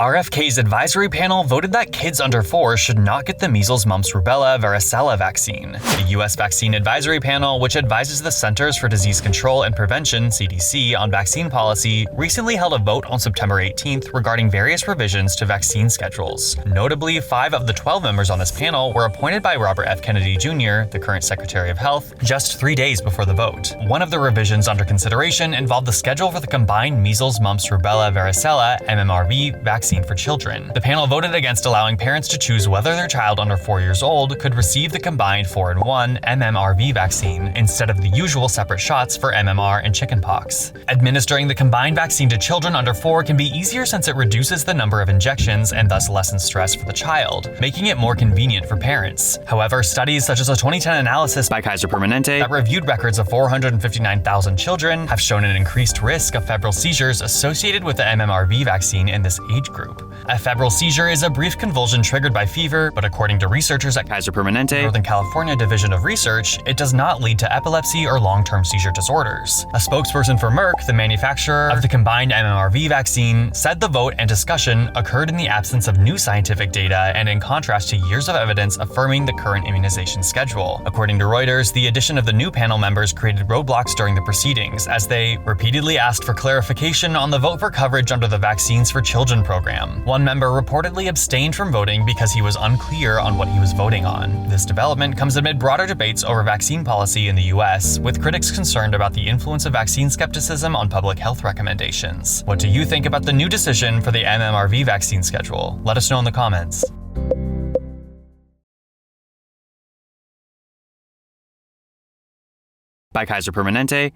RFK's advisory panel voted that kids under 4 should not get the measles, mumps, rubella, varicella vaccine. The U.S. Vaccine Advisory Panel, which advises the Centers for Disease Control and Prevention (CDC) on vaccine policy, recently held a vote on September 18th regarding various revisions to vaccine schedules. Notably, 5 of the 12 members on this panel were appointed by Robert F. Kennedy Jr., the current Secretary of Health, just 3 days before the vote. One of the revisions under consideration involved the schedule for the combined measles, mumps, rubella, varicella (MMRV) vaccine for children. The panel voted against allowing parents to choose whether their child under 4 years old could receive the combined 4-in-1 MMRV vaccine instead of the usual separate shots for MMR and chickenpox. Administering the combined vaccine to children under 4 can be easier since it reduces the number of injections and thus lessens stress for the child, making it more convenient for parents. However, studies such as a 2010 analysis by Kaiser Permanente that reviewed records of 459,000 children have shown an increased risk of febrile seizures associated with the MMRV vaccine in this age group. A febrile seizure is a brief convulsion triggered by fever, but according to researchers at Kaiser Permanente, Northern California Division of Research, it does not lead to epilepsy or long-term seizure disorders. A spokesperson for Merck, the manufacturer of the combined MMRV vaccine, said the vote and discussion occurred in the absence of new scientific data and in contrast to years of evidence affirming the current immunization schedule. According to Reuters, the addition of the new panel members created roadblocks during the proceedings, as they repeatedly asked for clarification on the vote for coverage under the Vaccines for Children program. One member reportedly abstained from voting because he was unclear on what he was voting on. This development comes amid broader debates over vaccine policy in the US, with critics concerned about the influence of vaccine skepticism on public health recommendations. What do you think about the new decision for the MMRV vaccine schedule? Let us know in the comments. By Kaiser Permanente,